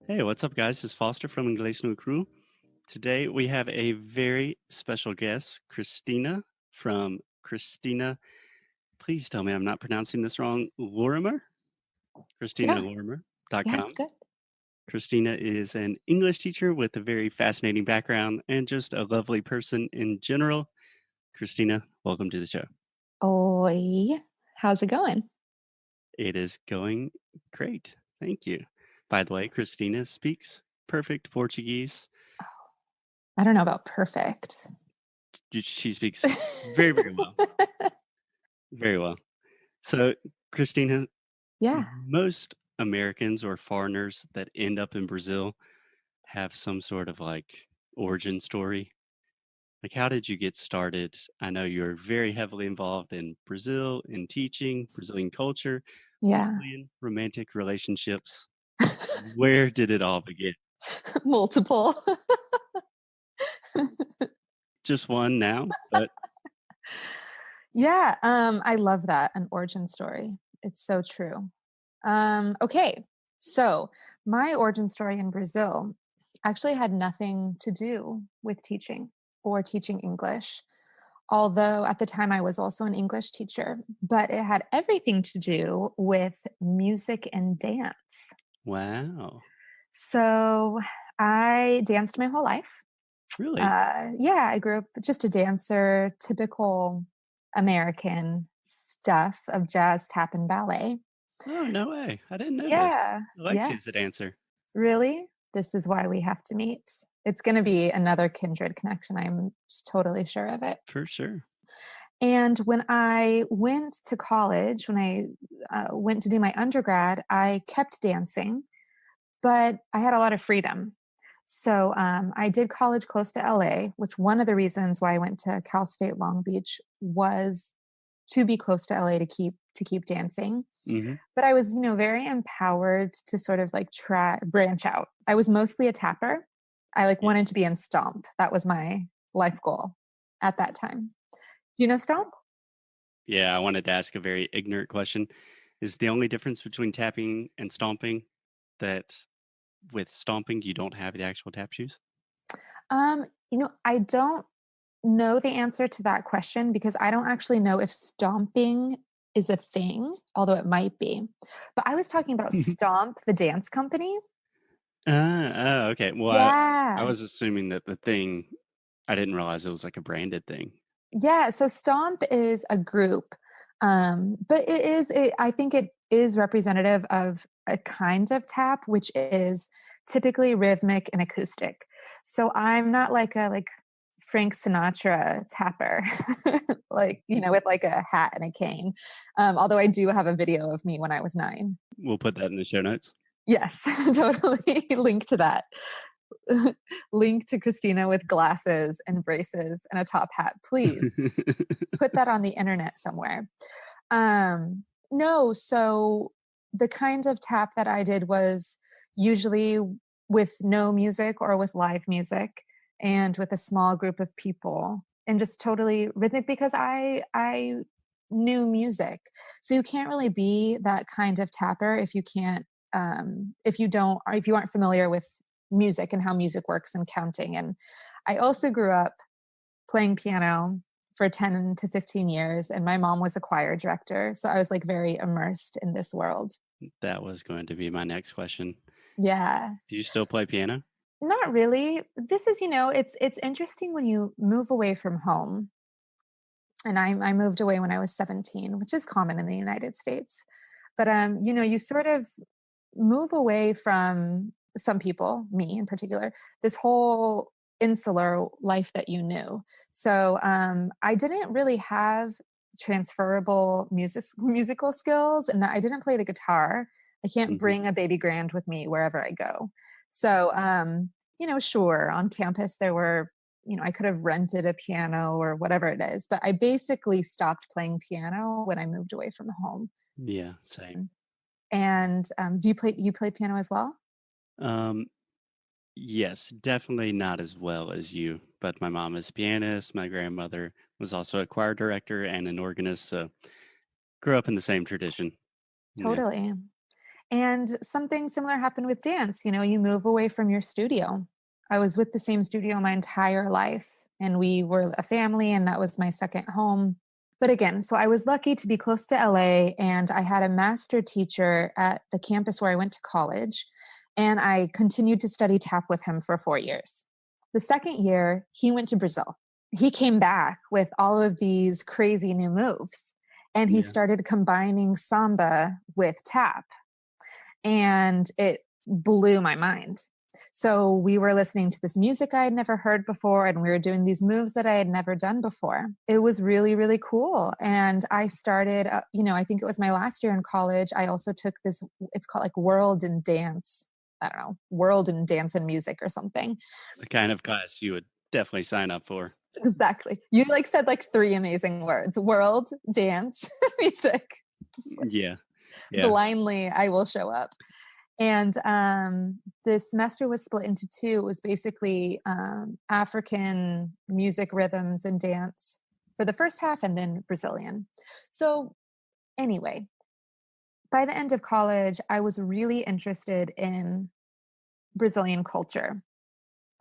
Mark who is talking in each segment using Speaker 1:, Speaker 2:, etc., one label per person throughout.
Speaker 1: Hey, what's up, guys? It's Foster from Inglês no Cru. Today we have a very special guest, Christina from Christina. Please tell me I'm not pronouncing this wrong. Lorimer?
Speaker 2: Yeah, yeah, it's
Speaker 1: ChristinaLorimer.com.
Speaker 2: good.
Speaker 1: Christina is an English teacher with a very fascinating background and just a lovely person in general. Christina, welcome to the show.
Speaker 2: Oi, how's it going?
Speaker 1: It is going great. Thank you. By the way, Christina speaks perfect Portuguese.
Speaker 2: I don't know about perfect.
Speaker 1: She speaks very, very well. Very well. So, Christina,
Speaker 2: Yeah.
Speaker 1: most Americans or foreigners that end up in Brazil have some sort of like origin story. Like, how did you get started? I know you're very heavily involved in Brazil, in teaching, Brazilian culture,
Speaker 2: Yeah.
Speaker 1: Brazilian romantic relationships. Where did it all begin?
Speaker 2: Multiple.
Speaker 1: Just one now, but
Speaker 2: Yeah, I love that, an origin story. It's so true. Okay, so my origin story in Brazil actually had nothing to do with teaching or teaching English, although at the time I was also an English teacher, but it had everything to do with music and dance.
Speaker 1: wow.
Speaker 2: So I danced my whole life.
Speaker 1: Really?
Speaker 2: Yeah, I grew up just a dancer, typical American stuff of jazz, tap, and ballet.
Speaker 1: Oh, no way. I didn't know this.
Speaker 2: Yeah,
Speaker 1: Alexia's the
Speaker 2: yes.
Speaker 1: dancer.
Speaker 2: Really? This is why we have to meet. It's going to be another kindred connection. I'm just totally sure of it.
Speaker 1: For sure.
Speaker 2: And when I went to college, when I went to do my undergrad, I kept dancing, but I had a lot of freedom. So I did college close to LA, which one of the reasons why I went to Cal State Long Beach was to be close to LA to keep dancing.
Speaker 1: Hmm.
Speaker 2: But I was, very empowered to sort of like try branch out. I was mostly a tapper. I like
Speaker 1: Yeah.
Speaker 2: wanted to be in Stomp. That was my life goal at that time. Do you know Stomp?
Speaker 1: Yeah, I wanted to ask a very ignorant question. Is the only difference between tapping and stomping that with stomping you don't have the actual tap shoes?
Speaker 2: I don't know the answer to that question because I don't actually know if stomping is a thing, although it might be. But I was talking about Stomp, the dance company.
Speaker 1: Oh, okay. Well, I
Speaker 2: Yeah.
Speaker 1: was assuming that the thing I didn't realize it was like a branded thing.
Speaker 2: Yeah. So Stomp is a group. But I think it is representative of a kind of tap, which is typically rhythmic and acoustic. So I'm not like a Frank Sinatra tapper, like, with like a hat and a cane. Although I do have a video of me when I was 9.
Speaker 1: We'll put that in the show notes.
Speaker 2: Yes, totally. Link to that. Link to Christina with glasses and braces and a top hat. Please put that on the internet somewhere. No, so the kind of tap that I did was usually with no music or with live music and with a small group of people and just totally rhythmic because I knew music. So you can't really be that kind of tapper if you can't if you don't or if you aren't familiar with music and how music works and counting. And I also grew up playing piano for 10 to 15 years, and my mom was a choir director, so I was, like, very immersed in this world.
Speaker 1: That was going to be my next question.
Speaker 2: Yeah.
Speaker 1: Do you still play piano?
Speaker 2: Not really. This is, it's interesting when you move away from home, and I moved away when I was 17, which is common in the United States. But, you sort of move away from some people, me in particular, this whole insular life that you knew. So I didn't really have transferable musical skills, and that I didn't play the guitar. I can't
Speaker 1: Hmm.
Speaker 2: bring a baby grand with me wherever I go. So sure, on campus there were, I could have rented a piano or whatever it is, but I basically stopped playing piano when I moved away from home.
Speaker 1: Yeah, same.
Speaker 2: And, do you play piano as well?
Speaker 1: Um, yes, definitely not as well as you, but my mom is a pianist. My grandmother was also a choir director and an organist, so grew up in the same tradition. Yeah.
Speaker 2: Totally. And something similar happened with dance. You know, you move away from your studio. I was with the same studio my entire life, and we were a family, and that was my second home. But again, so I was lucky to be close to LA, and I had a master teacher at the campus where I went to college, and I continued to study tap with him for 4 years. The second year, he went to Brazil. He came back with all of these crazy new moves, and he
Speaker 1: Yeah.
Speaker 2: started combining samba with tap, and it blew my mind. So we were listening to this music I had never heard before, and we were doing these moves that I had never done before. It was really, really cool. And I started, I think it was my last year in college. I also took this, it's called like World and Dance. I don't know, World and Dance and Music or something.
Speaker 1: The kind of class you would definitely sign up for.
Speaker 2: Exactly. You like said like three amazing words: world, dance, music. Just like
Speaker 1: Yeah. Yeah.
Speaker 2: blindly, I will show up. And the semester was split into two. It was basically African music, rhythms, and dance for the first half, and then Brazilian. So, anyway, by the end of college, I was really interested in Brazilian culture,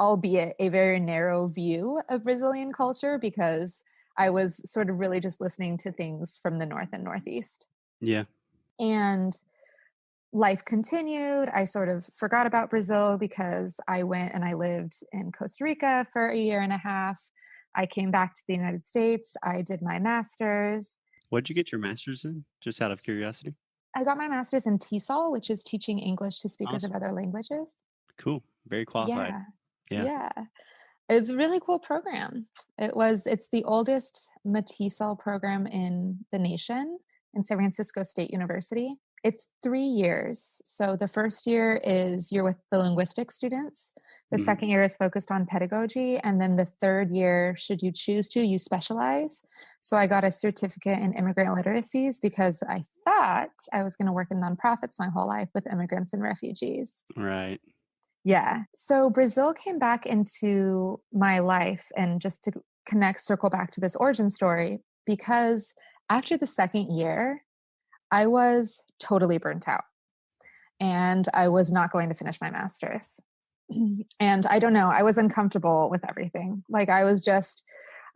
Speaker 2: albeit a very narrow view of Brazilian culture because I was sort of really just listening to things from the North and Northeast.
Speaker 1: Yeah.
Speaker 2: And life continued. I sort of forgot about Brazil because I went and I lived in Costa Rica for a year and a half. I came back to the United States. I did my master's.
Speaker 1: What'd you get your master's in? Just out of curiosity.
Speaker 2: I got my master's in TESOL, which is teaching English to speakers of
Speaker 1: Awesome.
Speaker 2: other languages.
Speaker 1: Cool. Very qualified.
Speaker 2: Yeah.
Speaker 1: Yeah.
Speaker 2: Yeah. It's a really cool program. It's the oldest TESOL program in the nation in San Francisco State University. It's 3 years. So the first year is you're with the linguistic students. The
Speaker 1: Mhm.
Speaker 2: second year is focused on pedagogy. And then the third year, should you choose to, you specialize. So I got a certificate in immigrant literacies because I thought I was going to work in nonprofits my whole life with immigrants and refugees.
Speaker 1: Right.
Speaker 2: Yeah. So Brazil came back into my life, and just to circle back to this origin story, because after the second year, I was totally burnt out and I was not going to finish my master's. And I don't know, I was uncomfortable with everything. Like I was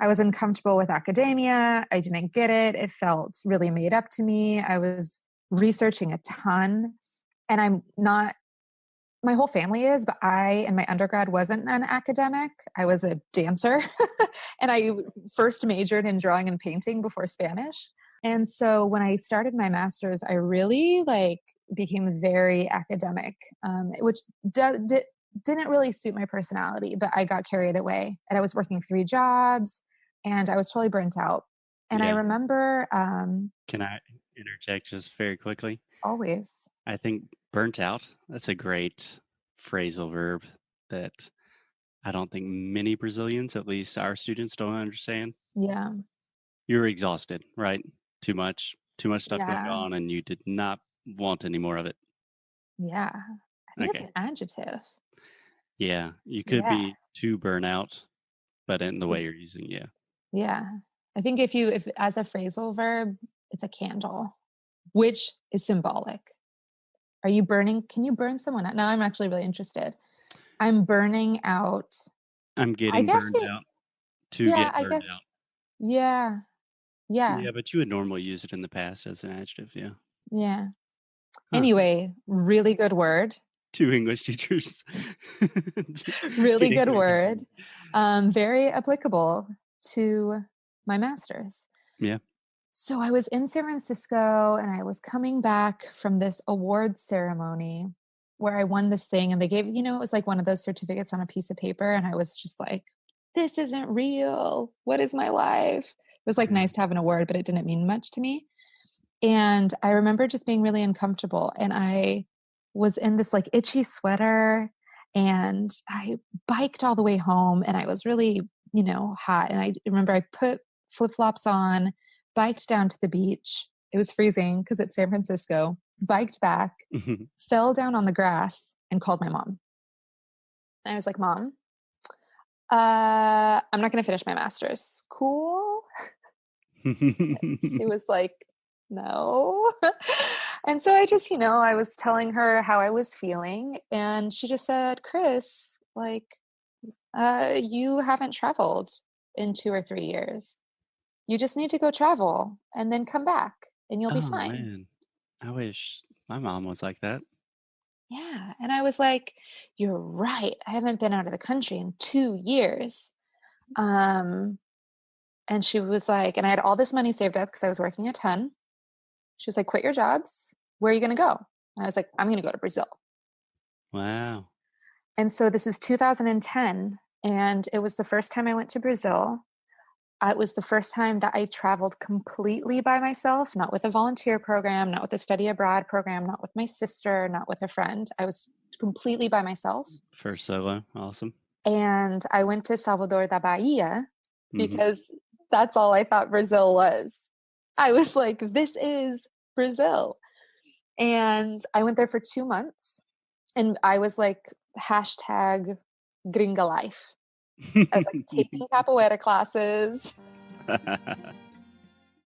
Speaker 2: uncomfortable with academia. I didn't get it. It felt really made up to me. I was researching a ton, and I'm not, my whole family is, but I, in my undergrad, wasn't an academic. I was a dancer. And I first majored in drawing and painting before Spanish. And so when I started my master's, I really became very academic, which didn't really suit my personality, but I got carried away, and I was working 3 jobs, and I was totally burnt out. And I
Speaker 1: Yeah.
Speaker 2: remember
Speaker 1: Can I interject just very quickly?
Speaker 2: always,
Speaker 1: I think burnt out, that's a great phrasal verb that I don't think many Brazilians, at least our students, don't understand.
Speaker 2: yeah,
Speaker 1: You're exhausted, right? Too much stuff going
Speaker 2: yeah,
Speaker 1: on, and you did not want any more of it.
Speaker 2: yeah. I think it's
Speaker 1: Okay.
Speaker 2: an adjective.
Speaker 1: Yeah. You could
Speaker 2: Yeah,
Speaker 1: be too burnout, but in the way you're using, yeah.
Speaker 2: yeah. I think if as a phrasal verb, it's a candle, which is symbolic. Are you burning? Can you burn someone out? Now I'm actually really interested. I'm burning out.
Speaker 1: I'm
Speaker 2: I
Speaker 1: getting
Speaker 2: guess
Speaker 1: burned
Speaker 2: it,
Speaker 1: out to
Speaker 2: yeah,
Speaker 1: get
Speaker 2: I
Speaker 1: burned
Speaker 2: guess,
Speaker 1: out.
Speaker 2: yeah, yeah,
Speaker 1: Yeah, but you would normally use it in the past as an adjective, yeah.
Speaker 2: yeah.
Speaker 1: Huh.
Speaker 2: Anyway, really good word.
Speaker 1: 2 English teachers
Speaker 2: Really
Speaker 1: getting
Speaker 2: good
Speaker 1: burned out.
Speaker 2: word. Very applicable to my master's.
Speaker 1: Yeah.
Speaker 2: So I was in San Francisco, and I was coming back from this awards ceremony where I won this thing, and they gave, it was like one of those certificates on a piece of paper. And I was just like, this isn't real. What is my life? It was like
Speaker 1: Yeah.
Speaker 2: nice to have an award, but it didn't mean much to me. And I remember just being really uncomfortable. And I was in this like itchy sweater, and I biked all the way home, and I was really, hot. And I remember I put flip flops on, biked down to the beach. It was freezing because it's San Francisco, biked back, fell down on the grass, and called my mom. And I was like, Mom, I'm not going to finish my master's. Cool. She was like, no. And so I just, I was telling her how I was feeling, and she just said, Chris, like, you haven't traveled in 2 or 3 years. You just need to go travel and then come back and you'll be
Speaker 1: Oh,
Speaker 2: fine.
Speaker 1: man. I wish my mom was like that.
Speaker 2: Yeah. And I was like, you're right. I haven't been out of the country in 2 years. Um, and she was like, and I had all this money saved up because I was working a ton. She was like, quit your jobs. Where are you going to go? And I was like, I'm going to go to Brazil.
Speaker 1: Wow.
Speaker 2: And so this is 2010. And it was the first time I went to Brazil. It was the first time that I traveled completely by myself, not with a volunteer program, not with a study abroad program, not with my sister, not with a friend. I was completely by myself.
Speaker 1: First solo. Awesome.
Speaker 2: And I went to Salvador da Bahia
Speaker 1: Mhm.
Speaker 2: because that's all I thought Brazil was. I was like, this is Brazil. And I went there for 2 months and I was like, hashtag gringa life. I was like taking capoeira classes.